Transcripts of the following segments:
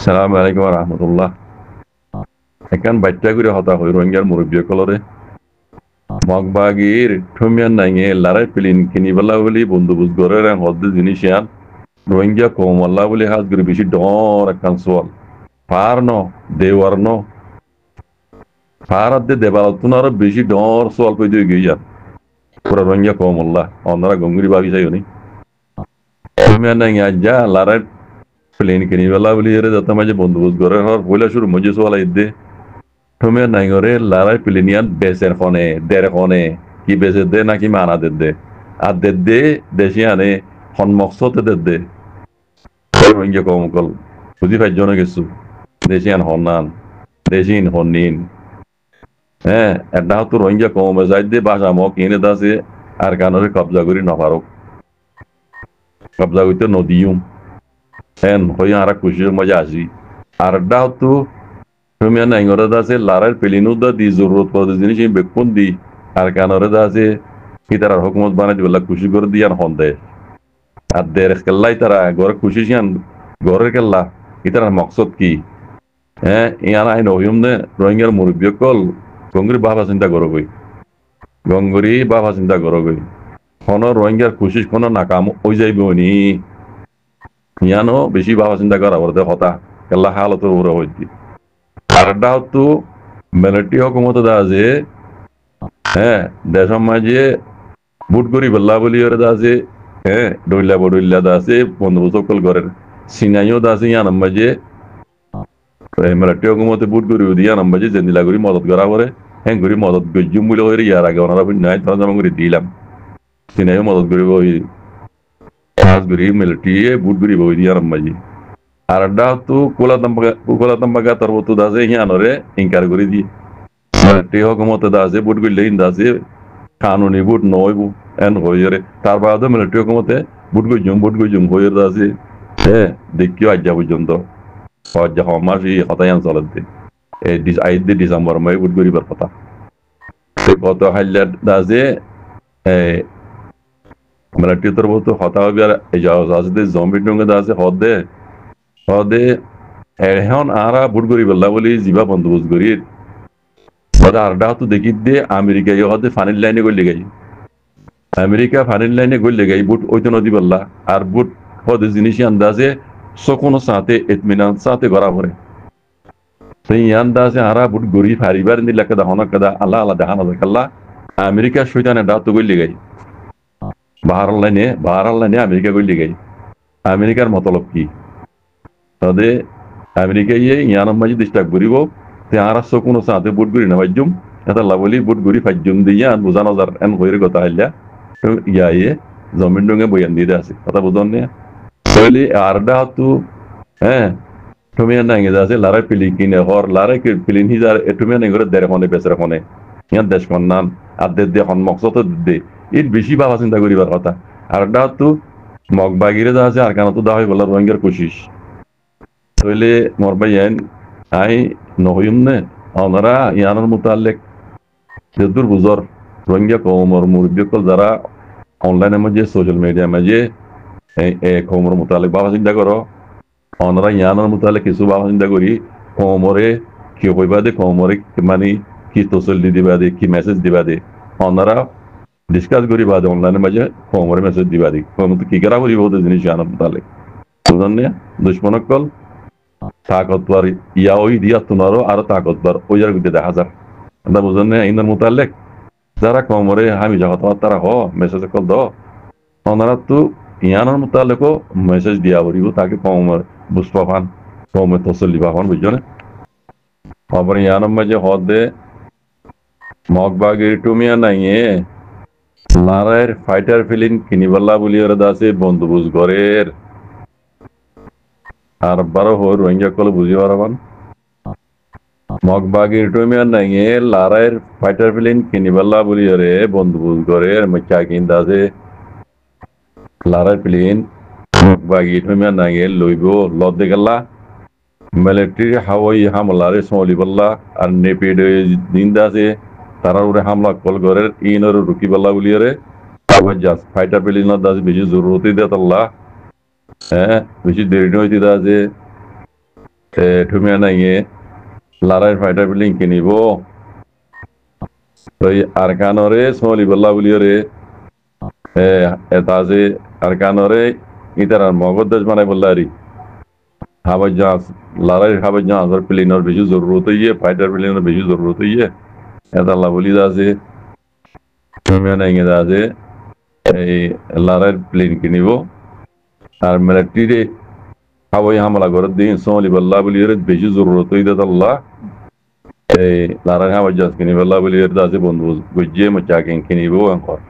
সালাম আলাইকুম রহমতুল্লাহ। এখান বাচ্চা করে হতা হই রোহিঙ্গার মুরব্বী কলরে মগবাগির ঠমিয়ান নাইঙে লারাই পিলিন কিনিবালা বলি বন্দুবুজ গরের হদ্দে জিনিসিয়ান রোহিঙ্গা কমল্লা বলি হাত করে বেশি ডর একখান সোয়াল পার ন দেওয়ার ন পার আদে দেবালতুন আরো বেশি ডর সোয়াল পই দিয়ে গিয়ে যান পুরা রোহিঙ্গা কমল্লা অন্যরা গঙ্গুরি ভাবি যাই নি ঠমিয়ান নাইঙে আজ যা লারাই প্লেন কিনিবালা বলি এর যত মাঝে বন্দুবুজ গরের হর পয়লা শুরু মজে সোয়াল ইদ্দে তুমি নাইগরে লারাই পিলিনিয়ান বেচের খনে দের খনে কি বেচে দে নাকি মানা দে আর দে দেশি আনে সন্মকসতে দে রোহিঙ্গা কমকল বুঝি পাইজন কিছু দেশি আন হন্নান দেশিন হন্নিন হ্যাঁ এটা হতো রোহিঙ্গা কমে যাই দে বাসা মক কিনে দাসে আর কানরে কবজা করি নপারক কবজা করতে নদীম হ্যাঁ হই আর খুশির মজা আসি আর এটা হতো তুমি নাইগরে দাসে লারার পেলিনু দা দি জরুরত পড়ে জিনিস বেকুন দি আর কানরে দাসে কি তারা হুকুমত বানাই দিবলা খুশি করে দিয়ান হন দে আর দের কেল্লাই তারা ঘরে খুশি সিয়ান ঘরের কেল্লা কি তারা মকসদ কি হ্যাঁ ইয়ান আইন অহিম নে রোহিঙ্গার মুরব্বী কল গঙ্গুরি বাবা চিন্তা করো গই গঙ্গুরি বাবা চিন্তা করো গই কোন রোহিঙ্গার খুশি কোন নাকাম ওই যাইব নি ইয়ানো বেশি বাবা চিন্তা করা বলতে হতা কেল্লা হালতের উপরে হইতি আর একটা হতো মিলিটারি হুকুমত দা যে হ্যাঁ দেশের মাঝে বুট করি বল্লা বলি ওরে দা আছে হ্যাঁ ডইলা বডইলা দা আছে বন্ধু সকল ঘরের সিনাইও দা আছে ইয়ান মাঝে মিলিটারি হুকুমতে বুট করি দিয়া নাম মাঝে জেন্দিলা করি মদত করা করে হ্যাঁ করি মদত গজ্জুম বলে হয়ে ইয়ার আগে ওনারা নাই তারা জমা করে দিলাম সিনাইও মদত করিব ওই কাজ করি মিলিটারি বুট করি বই দিয়া নাম মাঝে আর একটা হতো কোলা তাম্বাগা তোর বতু দা আছে ইয়ানরে ইনকার করে দিয়ে মিলিটারি হুকুমতে দা আছে বুট করলে ইন দা আছে কানুনি বুট নয় বু এন হইরে তার বাদে মিলিটারি হুকুমতে বুট গজুম হইরে দা আছে হ্যাঁ দেখিও আজ পর্যন্ত হজ্জা হমাস এই হতায়ান চলতে এই আইদ ডিসেম্বর মাই বুট গরিবার কথা কত হাইলার দা আছে মিলিটারি তোর বতু হতা হবে আর এই যে জম্বি ডঙ্গে দা আছে হদে এখন আরা বুট গরি বললা বলি জিবা বন্দোবস্ত করি আরডা তো দেখি দে আমেরিকা হদে ফানির লাইনে গড়লে গাই আমেরিকা ফানির লাইনে গড়লে গাই বুট ওই তো নদী বললা আর বুট হদে জিনিস আন্দাজে সকোনো সাথে ইতমিনান সাথে গড়া পড়ে সেই আন্দাজে আরা বুট গরি ফারিবার নিলা কাদা হনা কাদা আল্লাহ আল্লাহ দেখানো দেখাল্লা আমেরিকা শৈতানে ডা তো গড়লে গাই বাহার লাইনে আমেরিকা গড়লে গাই আমেরিকার মতলব কি তাদের আমেরিকা ইয়ে ইয়ানোর মাঝে ডিস্টার্ব করিব তে আর কোনো সাথে বুট করি না ভাজ্যুম এটা লাভলি বুট করি ভাজ্যুম দিয়ে আর বোঝানো যার এন হয়ে কথা হাইলা ইয়ে জমিন ডঙ্গে বয়ান দিয়ে আছে কথা বুঝন নে তাহলে আরডা তো হ্যাঁ তুমি না ইংরেজ আছে লারাই পিলি কিনে হর লারাই পিলিন হিজার তুমি না ইংরেজ দেড় খনে বেসরে খনে ইয়ার দেশ কন্যান আর দে হন মকসদ দে ইট বেশি ভাবা চিন্তা করিবার কথা আরডা তো মগবাগিরে যা আছে আর কেন তো দা হয় বলা রোহিঙ্গার কোশিস তাহলে মরবাই আই নহইম নে ওনারা ইয়ানোর মোতালেক যেদূর বুঝর রোহিঙ্গা কৌমর মুরব্বীকল যারা অনলাইনের মাঝে সোশ্যাল মিডিয়ার মাঝে কৌমর মোতালেক বাবা চিন্তা করো ওনারা ইয়ানোর মোতালেক কিছু বাবা চিন্তা করি কৌমরে কি কইবা দে কৌমরে মানে কি তসল দি দিবা দে কি মেসেজ দিবা দে ওনারা ডিসকাস করি বাদে অনলাইনের মাঝে কৌমরে মেসেজ দিবা দে কি করা করি বহুত জিনিস ইয়ানোর মোতালেক বুঝলেন না দুশ্মনকল তাকতবার ইয়া ওই দিয়া তোমারও আরো তাকতবার ওই যার ভিতরে দেখা যার আমরা বুঝলেন না ইনার মোতালেক যারা কমরে আমি যখন তারা হ মেসেজ কল দ ওনারা তো ইয়ানোর মোতালেকও মেসেজ দিয়া বলিব তাকে কমর বুঝপা পান কমে তসল্লি পান বুঝছো না আবার ইয়ানোর মাঝে হদে মগবাগির টুমিয়া নাইয়ে লারায়ের ফাইটার ফিলিং কিনিবাল্লা বলি ওরা দাসে বন্দুবুজ ঘরের আর বারো হর রোহিঙ্গা কল বুঝি পারবান মগবাগির টুমিয়া নাইয়ে লারায়ের ফাইটার ফিলিং কিনিবাল্লা বলি ওরে বন্দুবুজ ঘরের মচ্চা কিনতে আছে লারার প্লেন মগবাগির টুমিয়া নাইয়ে লইব লদে গেলা মিলিটারি হাওয়াই হামলারে সলিবাল্লা আর নেপিড দিন আছে তারা ওরে হামলা কল ঘরের ইনর রুকিবাল্লা বলি ওরে আবার জাস ফাইটার প্লেন দাস বেশি জরুরতই দেয় আল্লাহ হ্যাঁ বেশি দেরি নইতে আছে ঠুমিয়া নাইয়ে লারাই ফাইটার বিল্ডিং কিনিব তো আরকানরে সোলি বল্লা বলিওরে এতাজে আরকানরে ইতার মগজ দেশ বানাই বললারি হাবাই জাহাজ লড়াই হাবাই জাহাজের প্লেনের বেশি জরুরত হইয়ে ফাইটার প্লেনের বেশি জরুরত হইয়ে এটা আল্লাহ বলি আছে আছে এই লড়াইয়ের প্লেন কিনিব আর মিলিটারি হাওয়াই হামলা করে দিন সোমালি বল্লা বলি বেশি জরুরত হইতে আল্লাহ এই লড়াই হাবাই জাহাজ কিনিব আল্লাহ বলি আছে বন্ধু গুজিয়ে মচাকে কিনিব encore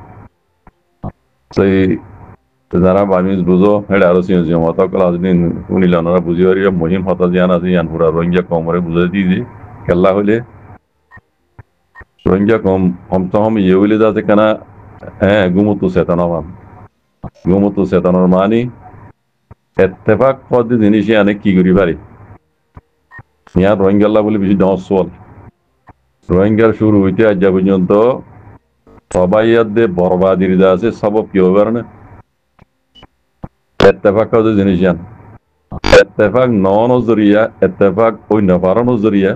সেই যারা বামিজ বুঝো এটা আরো সিও সিও মত কলা দিন উনিলানরা বুঝিওরি মহিম হতা জিয়ান আছে ইয়ান পুরা রোহিঙ্গা কমরে বুঝাই দিয়েছি কেল্লা হইলে রোহিঙ্গা কম তো হম ইয়ে হইলে যাতে কেনা হ্যাঁ গুমতু চেতনবান গুমতু চেতনার মানি এত্তেফাক পদ্ধতি জিনিস আনে কি করি পারি ইয়ার রোহিঙ্গাল্লা বলে বেশি দশল রোহিঙ্গার শুরু হইতে আজ পর্যন্ত সবাই বরবাদির যা আছে সব কি হবে না اتفاق هذا زنيجان اتفاق نون نظرية اتفاق ওই নফার নজরিয়া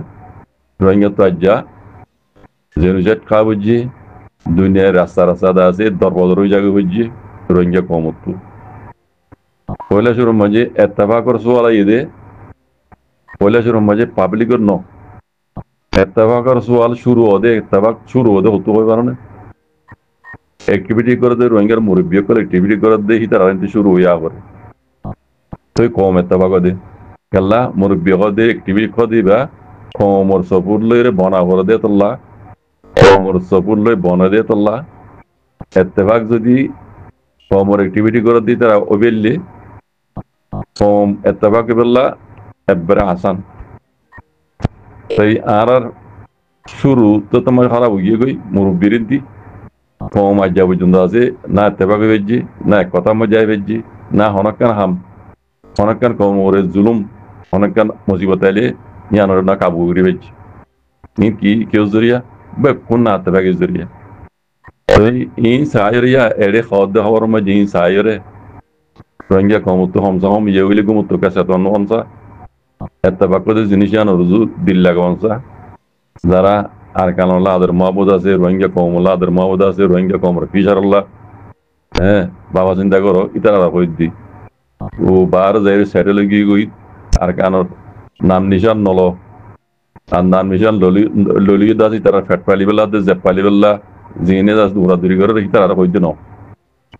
রোহিঙ্গা তো আজ্জা জেনুজেট খাবুজি দুনিয়ার রাস্তা রাস্তা আছে দরবাজর জায়গা বুঝি রোহিঙ্গা কমতু পয়লা শুরু মাঝে اتفاقর সুয়ালা ইদে পয়লা শুরু মাঝে পাবলিকর ন اتفاقর সুয়াল শুরু হদে اتفاق শুরু হদে হতো হয় কারণে एक्टिविटी कर दे रोहिंग्यार मुरब्बियों को एक्टिविटी कर दे ही तरह से शुरू हुई आवर तो कौम एतबा को दे कल्ला मुरब्बियों को दे एक्टिविटी को दे बा कौम और सपुर ले रे बना कर दे तल्ला कौम और सपुर ले बना दे तल्ला एतबाक जो दी कौम और एक्टिविटी कर दी तरह ओबेली कौम एतबा के बल्ला एब्बरा हसन तो आर शुरू तो तुम्हारे खराब हुई कोई मुरब्बियन दी কম আজ্জা পর্যন্ত আছে না তেবাকে বেজি না কথা মজায় বেজি না হনকান হাম হনকান কম ওরে জুলুম হনকান মুসিবত আইলে ইয়ানোর না কাবু করে বেজি নিন কি কেউ জরিয়া বে কোন না তেবাকে জরিয়া এই সায়রিয়া এড়ে খাদ্য হওয়ার মধ্যে এই সায়রে রোহিঙ্গা কমতো হমসা হম ইয়েগুলি গুমতো কাছে তো অনসা এতবাকদের জিনিস জানো রুজু দিল লাগানসা যারা আরকান আল্লাহ আদের মাহবুদ আছে রোহিঙ্গা কম আল্লাহ আদের মাহবুদ আছে রোহিঙ্গা কমর ফিসার আল্লাহ হ্যাঁ বাবা চিন্তা করো ইতারা কই দি ও বার যাই সেটেল গিয়ে গই আরকানোর নাম নিশান নলো আর নাম নিশান ললি দাস ইতারা ফ্যাট পালি বেলা দে জেপ পালি বেলা জিনে দাস দূরা দূরি করে ইতারা কই দি ন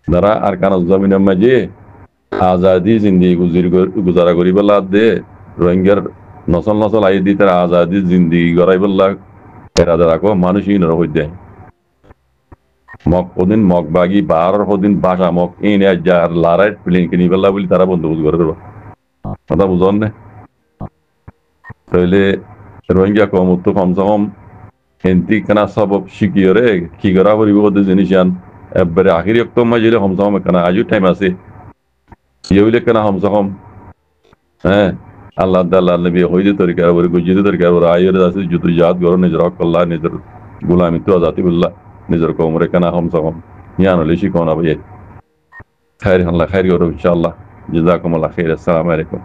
যারা আরকানোর জমিনের মাঝে আজাদি জিন্দি গুজারা করি বেলা দে রোহিঙ্গার নসল নসল আই দি তারা আজাদি জিন্দি গড়াই বেলা রাখো মানুষই নরহই দেয় মক ওদিন মক বাগি বার ওদিন বাসা মক এনে যার লারাই প্লেন কিনি বেলা বলি তারা বন্দোবস্ত করে দেবো কথা বুঝন না তাহলে রোহিঙ্গা কম তো কমসে কম এনতি কেনা সব শিখিয়রে কি করা করিব ওদের জিনিস আন একবারে আখিরি অক্ত মাঝে কমসে কম কেনা আজও টাইম আছে ইয়ে কেনা কমসে কম হ্যাঁ আল্লাহ আল্লাহ নবী হইতে তরিকার বলে গুজিতে তরিকার বলে আয়ের আছে যুদ্ধ জাত গর নিজের হক আল্লাহ নিজের গুলামি তো আজাতি বললা নিজের কমরে কেনা কম সকম ইয়ান হলে শিখো না ভাই খাইর আল্লাহ খাইর করো ইনশাআল্লাহ জাযাকুমুল্লাহ খাইর আসসালামু আলাইকুম